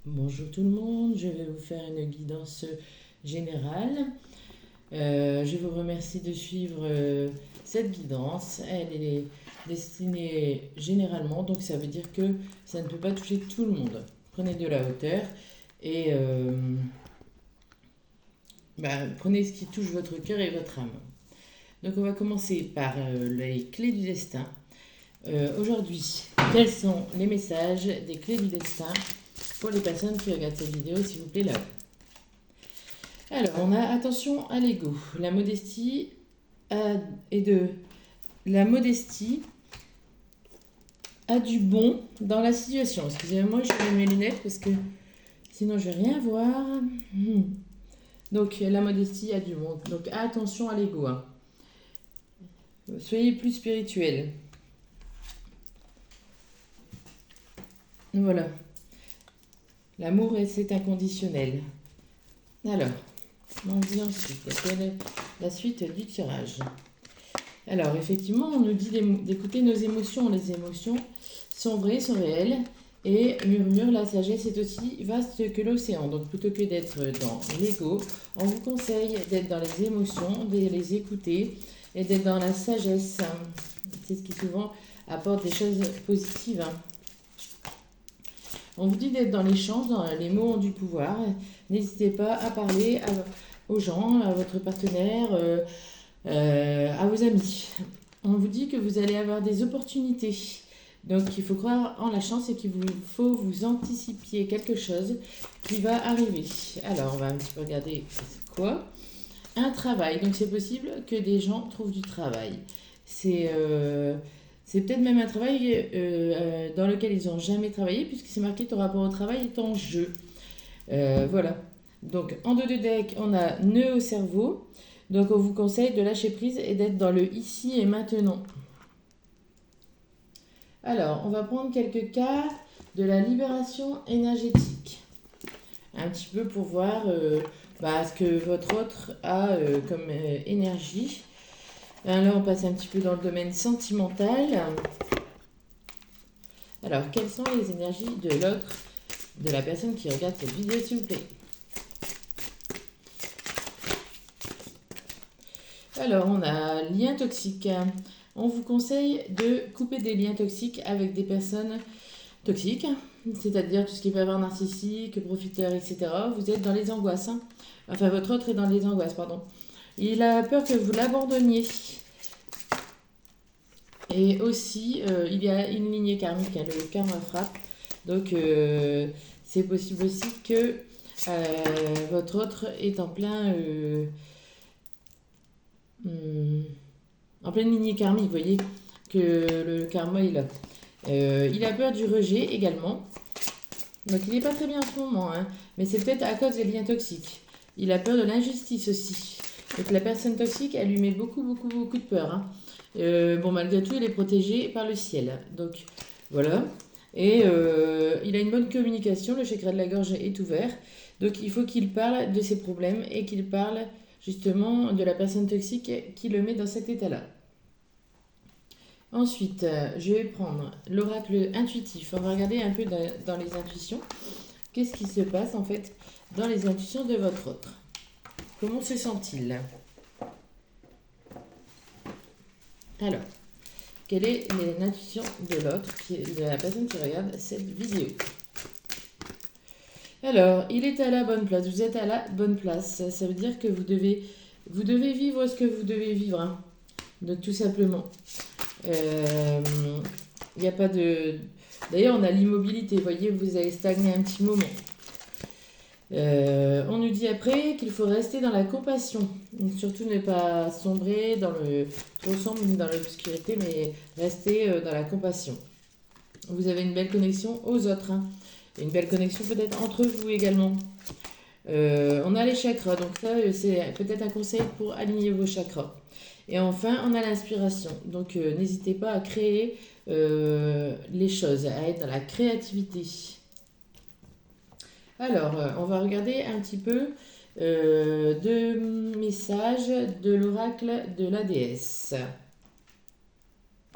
Bonjour tout le monde, je vais vous faire une guidance générale. Je vous remercie de suivre cette guidance. Elle est destinée généralement, donc ça veut dire que ça ne peut pas toucher tout le monde. Prenez de la hauteur et prenez ce qui touche votre cœur et votre âme. Donc on va commencer par les clés du destin. Aujourd'hui, quels sont les messages des clés du destin pour les personnes qui regardent cette vidéo, s'il vous plaît, là. Alors, on a attention à l'ego. La modestie la modestie a du bon dans la situation. Excusez-moi, je mets mes lunettes parce que sinon je vais rien voir. Donc, la modestie a du bon. Donc, attention à l'ego, hein. Soyez plus spirituel. Voilà. L'amour, c'est inconditionnel. Alors, on dit ensuite, quelle est la suite du tirage? Alors, effectivement, on nous dit d'écouter nos émotions. Les émotions sont vraies, sont réelles. Et murmure, la sagesse est aussi vaste que l'océan. Donc, plutôt que d'être dans l'ego, on vous conseille d'être dans les émotions, de les écouter et d'être dans la sagesse. C'est ce qui souvent apporte des choses positives. On vous dit d'être dans l'échange, les mots ont du pouvoir. N'hésitez pas à parler aux gens, à votre partenaire, à vos amis. On vous dit que vous allez avoir des opportunités. Donc il faut croire en la chance et qu'il faut vous anticipiez quelque chose qui va arriver. Alors on va un petit peu regarder c'est quoi. Un travail. Donc c'est possible que des gens trouvent du travail. C'est peut-être même un travail dans lequel ils n'ont jamais travaillé puisque c'est marqué ton rapport au travail est en jeu. Voilà. Donc en dos de deck, on a nœud au cerveau. Donc on vous conseille de lâcher prise et d'être dans le ici et maintenant. Alors, on va prendre quelques cas de la libération énergétique. Un petit peu pour voir ce que votre autre a comme énergie. Là, on passe un petit peu dans le domaine sentimental. Alors, quelles sont les énergies de l'autre, de la personne qui regarde cette vidéo, s'il vous plaît? Alors, on a lien toxique. On vous conseille de couper des liens toxiques avec des personnes toxiques, c'est-à-dire tout ce qui peut avoir narcissique, profiteur, etc. Vous êtes dans les angoisses. Enfin, votre autre est dans les angoisses, pardon. Il a peur que vous l'abandonniez. Et aussi, il y a une lignée karmique, le karma frappe. Donc, c'est possible aussi que votre autre est en pleine lignée karmique, vous voyez, que le karma est là. Il a peur du rejet également. Donc il n'est pas très bien en ce moment, mais c'est peut-être à cause des liens toxiques. Il a peur de l'injustice aussi. Donc la personne toxique, elle lui met beaucoup, beaucoup, beaucoup de peur. Malgré tout, il est protégé par le ciel. Donc voilà. Et il a une bonne communication, le chakra de la gorge est ouvert. Donc il faut qu'il parle de ses problèmes et qu'il parle justement de la personne toxique qui le met dans cet état-là. Ensuite, je vais prendre l'oracle intuitif. On va regarder un peu dans les intuitions. Qu'est-ce qui se passe en fait dans les intuitions de votre autre? Comment se sent-il? Alors, quelle est l'intuition de l'autre, de la personne qui regarde cette vidéo? Alors, il est à la bonne place. Vous êtes à la bonne place. Ça veut dire que vous devez vivre ce que vous devez vivre. Donc, tout simplement. Il n'y a pas de... D'ailleurs, on a l'immobilité. Vous voyez, vous avez stagné un petit moment. On nous dit après qu'il faut rester dans la compassion. Surtout ne pas sombrer trop sombre ni dans l'obscurité, mais rester dans la compassion. Vous avez une belle connexion aux autres. Et une belle connexion peut-être entre vous également. On a les chakras, donc ça c'est peut-être un conseil pour aligner vos chakras. Et enfin, on a l'inspiration. Donc n'hésitez pas à créer les choses, à être dans la créativité. Alors, on va regarder un petit peu deux messages de l'oracle de la déesse.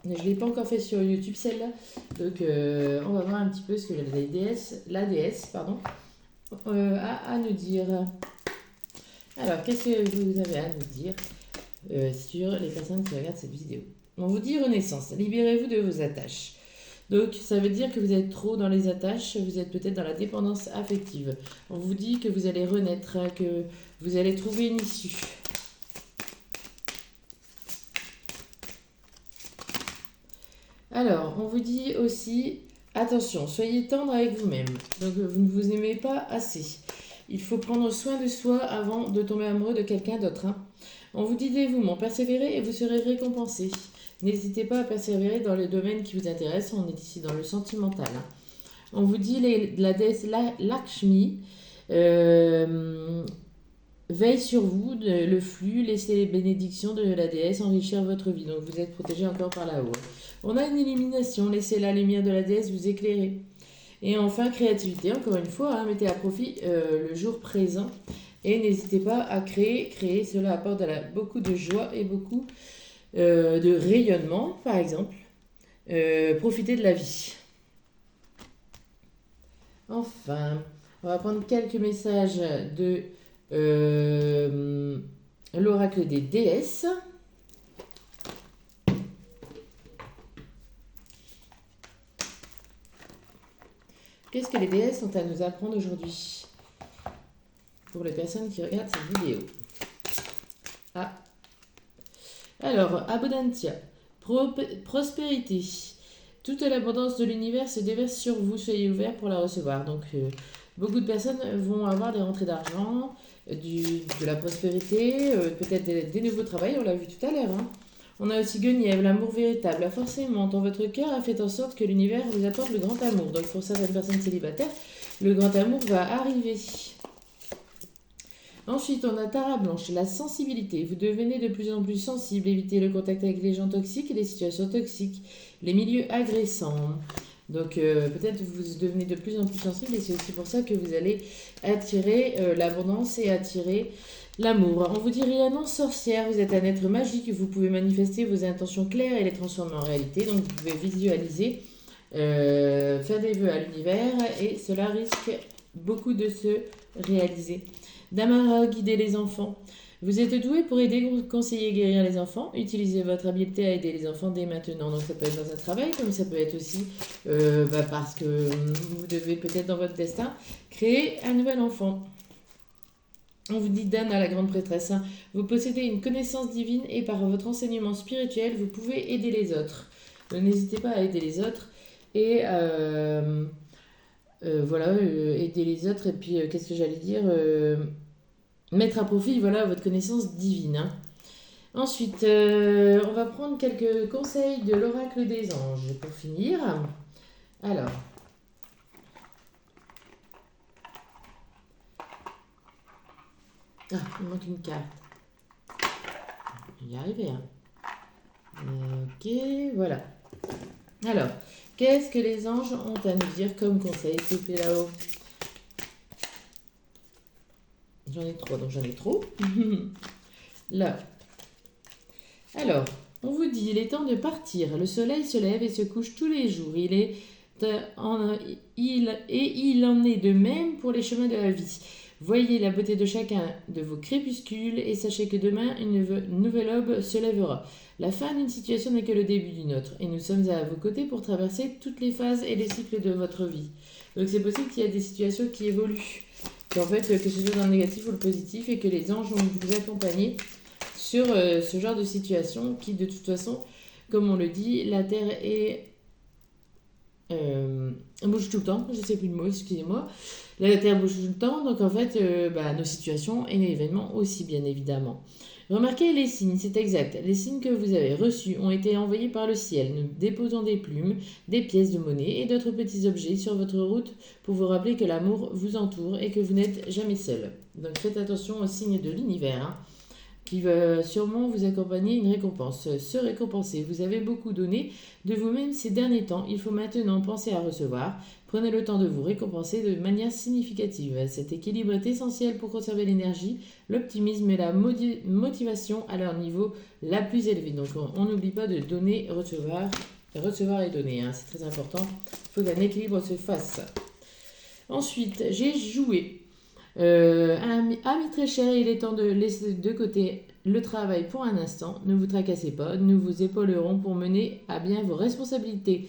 Je ne l'ai pas encore fait sur YouTube celle-là. Donc on va voir un petit peu ce que la déesse pardon, a à nous dire. Alors, qu'est-ce que vous avez à nous dire sur les personnes qui regardent cette vidéo? On vous dit Renaissance, libérez-vous de vos attaches. Donc, ça veut dire que vous êtes trop dans les attaches, vous êtes peut-être dans la dépendance affective. On vous dit que vous allez renaître, que vous allez trouver une issue. Alors, on vous dit aussi, attention, soyez tendre avec vous-même. Donc, vous ne vous aimez pas assez. Il faut prendre soin de soi avant de tomber amoureux de quelqu'un d'autre. On vous dit dévouement, persévérez et vous serez récompensé. N'hésitez pas à persévérer dans le domaine qui vous intéresse, on est ici dans le sentimental. On vous dit la déesse Lakshmi veille sur vous, le flux, laissez les bénédictions de la déesse enrichir votre vie. Donc vous êtes protégé encore par là-haut. On a une illumination, laissez la lumière de la déesse vous éclairer. Et enfin, créativité, encore une fois, mettez à profit le jour présent et n'hésitez pas à créer. Créer, cela apporte beaucoup de joie et beaucoup de rayonnement, par exemple. Profitez de la vie. Enfin, on va prendre quelques messages de l'oracle des déesses. Qu'est-ce que les déesses ont à nous apprendre aujourd'hui pour les personnes qui regardent cette vidéo? Alors, Abundantia, prospérité. Toute l'abondance de l'univers se déverse sur vous, soyez ouverts pour la recevoir. Donc, beaucoup de personnes vont avoir des rentrées d'argent, de la prospérité, peut-être des nouveaux travails, on l'a vu tout à l'heure. On a aussi Guenièvre, l'amour véritable. La force aimante en votre cœur a fait en sorte que l'univers vous apporte le grand amour. Donc pour certaines personnes célibataires, le grand amour va arriver. Ensuite, on a Tara Blanche, la sensibilité. Vous devenez de plus en plus sensible. Évitez le contact avec les gens toxiques et les situations toxiques, les milieux agressants. Donc peut-être vous devenez de plus en plus sensible et c'est aussi pour ça que vous allez attirer l'abondance et attirer l'amour. On vous dit rien, non sorcière, vous êtes un être magique, vous pouvez manifester vos intentions claires et les transformer en réalité. Donc vous pouvez visualiser, faire des vœux à l'univers et cela risque beaucoup de se réaliser. Damara, guider les enfants. Vous êtes doué pour aider, conseiller, guérir les enfants. Utilisez votre habileté à aider les enfants dès maintenant. Donc ça peut être dans un travail, comme ça peut être aussi parce que vous devez peut-être dans votre destin créer un nouvel enfant. On vous dit Dana, la grande prêtresse, vous possédez une connaissance divine et par votre enseignement spirituel, vous pouvez aider les autres. Donc n'hésitez pas à aider les autres et aider les autres. Et puis, qu'est-ce que j'allais dire mettre à profit votre connaissance divine. Ensuite, on va prendre quelques conseils de l'oracle des anges pour finir. Alors, il manque une carte. Je vais y arriver. Ok, voilà. Alors, qu'est-ce que les anges ont à nous dire comme conseil? S'il vous plaît, là-haut. J'en ai trop, donc j'en ai trop. Là. Alors, on vous dit, il est temps de partir. Le soleil se lève et se couche tous les jours. Il en est de même pour les chemins de la vie. Voyez la beauté de chacun de vos crépuscules et sachez que demain, une nouvelle aube se lèvera. La fin d'une situation n'est que le début d'une autre. Et nous sommes à vos côtés pour traverser toutes les phases et les cycles de votre vie. Donc c'est possible qu'il y ait des situations qui évoluent. En fait, que ce soit dans le négatif ou le positif, et que les anges vont vous accompagner sur ce genre de situation qui, de toute façon, comme on le dit, la Terre bouge tout le temps. Je ne sais plus le mot, excusez-moi. La Terre bouge tout le temps, donc en fait, nos situations et nos événements aussi, bien évidemment. Remarquez les signes, c'est exact. Les signes que vous avez reçus ont été envoyés par le ciel. Nous déposons des plumes, des pièces de monnaie et d'autres petits objets sur votre route pour vous rappeler que l'amour vous entoure et que vous n'êtes jamais seul. Donc faites attention aux signes de l'univers qui va sûrement vous accompagner une récompense. Se récompenser. Vous avez beaucoup donné de vous-même ces derniers temps. Il faut maintenant penser à recevoir. prenez le temps de vous récompenser de manière significative. Cet équilibre est essentiel pour conserver l'énergie, l'optimisme et la motivation à leur niveau la plus élevé. Donc on n'oublie pas de donner, recevoir et donner, hein, c'est très important. Il faut qu'un équilibre se fasse. Ensuite, j'ai joué. Ami très cher, il est temps de laisser de côté le travail pour un instant. Ne vous tracassez pas, nous vous épaulerons pour mener à bien vos responsabilités.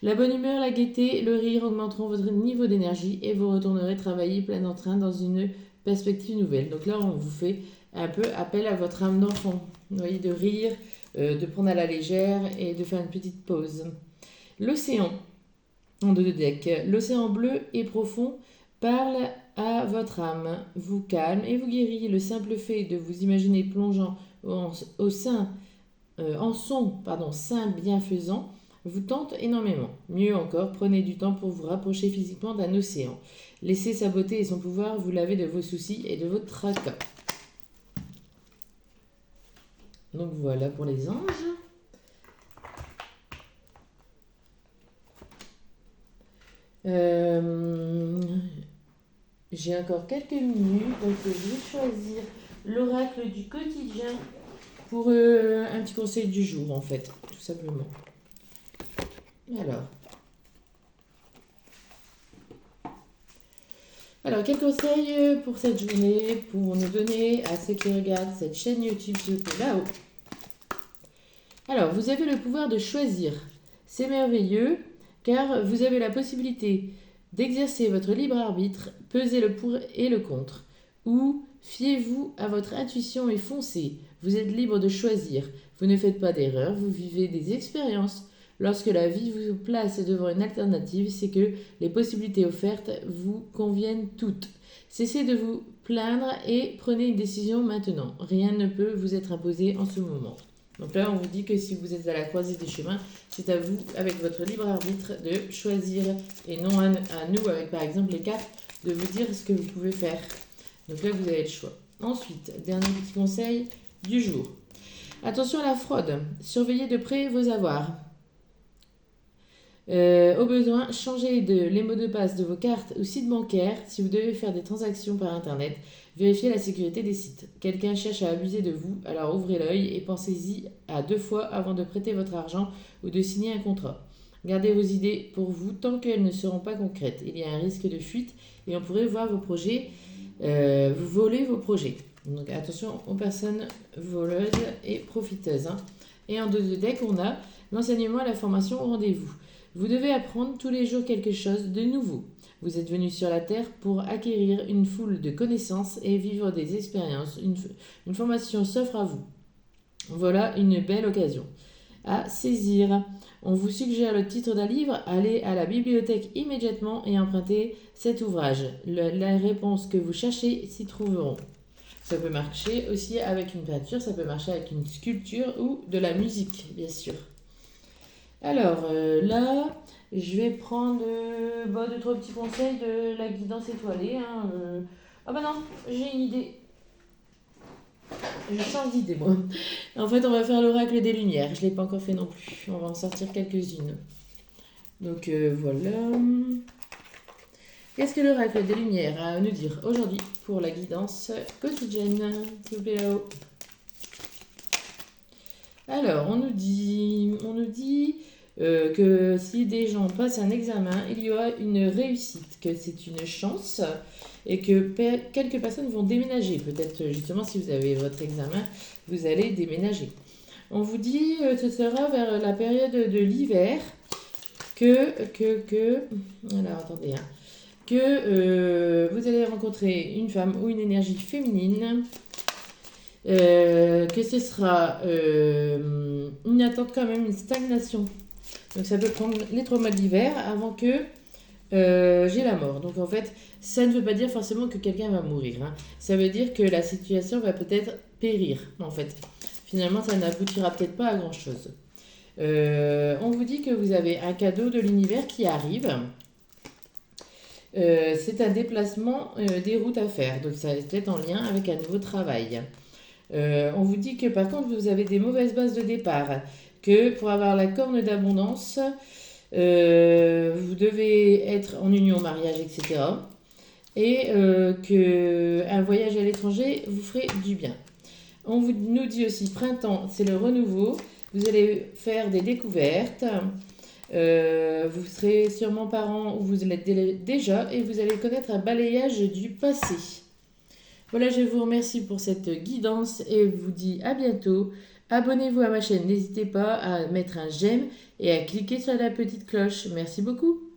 La bonne humeur, la gaieté, le rire augmenteront votre niveau d'énergie et vous retournerez travailler plein d'entrain dans une perspective nouvelle. Donc là, on vous fait un peu appel à votre âme d'enfant. Vous voyez, de rire, de prendre à la légère et de faire une petite pause. L'océan, en deux decks. L'océan bleu et profond parle à votre âme, vous calme et vous guérit. Le simple fait de vous imaginer plongeant en son sein bienfaisant vous tente énormément. Mieux encore, prenez du temps pour vous rapprocher physiquement d'un océan. Laissez sa beauté et son pouvoir vous laver de vos soucis et de vos tracas. Donc voilà pour les anges. J'ai encore quelques minutes, donc je vais choisir l'oracle du quotidien pour un petit conseil du jour en fait, tout simplement. Alors, quel conseil pour cette journée, pour nous donner à ceux qui regardent cette chaîne YouTube, s'il vous plaît, là-haut. Alors, vous avez le pouvoir de choisir. C'est merveilleux, car vous avez la possibilité d'exercer votre libre arbitre, peser le pour et le contre. Ou fiez-vous à votre intuition et foncez. Vous êtes libre de choisir. Vous ne faites pas d'erreur, vous vivez des expériences. Lorsque la vie vous place devant une alternative, c'est que les possibilités offertes vous conviennent toutes. Cessez de vous plaindre et prenez une décision maintenant. Rien ne peut vous être imposé en ce moment. Donc là, on vous dit que si vous êtes à la croisée des chemins, c'est à vous, avec votre libre arbitre, de choisir et non à nous, avec par exemple les cartes, de vous dire ce que vous pouvez faire. Donc là, vous avez le choix. Ensuite, dernier petit conseil du jour. Attention à la fraude. Surveillez de près vos avoirs. Au besoin, changez les mots de passe de vos cartes ou sites bancaires. Si vous devez faire des transactions par Internet, vérifiez la sécurité des sites. Quelqu'un cherche à abuser de vous, alors ouvrez l'œil et pensez-y à 2 fois avant de prêter votre argent ou de signer un contrat. Gardez vos idées pour vous tant qu'elles ne seront pas concrètes. Il y a un risque de fuite et on pourrait voir vos projets, vous voler vos projets. Donc attention aux personnes voleuses et profiteuses. Hein. Et en deux de deck, on a l'enseignement et la formation au rendez-vous. Vous devez apprendre tous les jours quelque chose de nouveau. Vous êtes venu sur la Terre pour acquérir une foule de connaissances et vivre des expériences. Une formation s'offre à vous. Voilà une belle occasion à saisir. On vous suggère le titre d'un livre. Allez à la bibliothèque immédiatement et empruntez cet ouvrage. La réponse que vous cherchez s'y trouveront. Ça peut marcher aussi avec une peinture, ça peut marcher avec une sculpture ou de la musique, bien sûr. Alors là, je vais prendre 2-3 petits conseils de la guidance étoilée. Hein, Ah bah non, j'ai une idée. Je change d'idée, moi. En fait, on va faire l'oracle des lumières. Je ne l'ai pas encore fait non plus. On va en sortir quelques-unes. Donc voilà. Qu'est-ce que l'oracle des lumières a à nous dire aujourd'hui pour la guidance quotidienne, s'il vous plaît, là-haut. Alors, on nous dit que si des gens passent un examen, il y aura une réussite, que c'est une chance et que quelques personnes vont déménager. Peut-être justement si vous avez votre examen, vous allez déménager. On vous dit que ce sera vers la période de l'hiver alors attendez, hein, que vous allez rencontrer une femme ou une énergie féminine. Que ce sera une attente quand même, une stagnation. Donc ça peut prendre les 3 mois de l'hiver avant que j'ai la mort. Donc en fait, ça ne veut pas dire forcément que quelqu'un va mourir. Hein. Ça veut dire que la situation va peut-être périr. En fait, finalement, ça n'aboutira peut-être pas à grand-chose. On vous dit que vous avez un cadeau de l'univers qui arrive. C'est un déplacement des routes à faire. Donc ça va être en lien avec un nouveau travail. On vous dit que par contre vous avez des mauvaises bases de départ, que pour avoir la corne d'abondance, Vous devez être en union, mariage, etc. Et qu'un voyage à l'étranger vous ferait du bien. Nous dit aussi printemps, c'est le renouveau. Vous allez faire des découvertes. Vous serez sûrement parent ou vous l'êtes déjà et vous allez connaître un balayage du passé. Voilà, je vous remercie pour cette guidance et vous dis à bientôt. Abonnez-vous à ma chaîne, n'hésitez pas à mettre un j'aime et à cliquer sur la petite cloche. Merci beaucoup.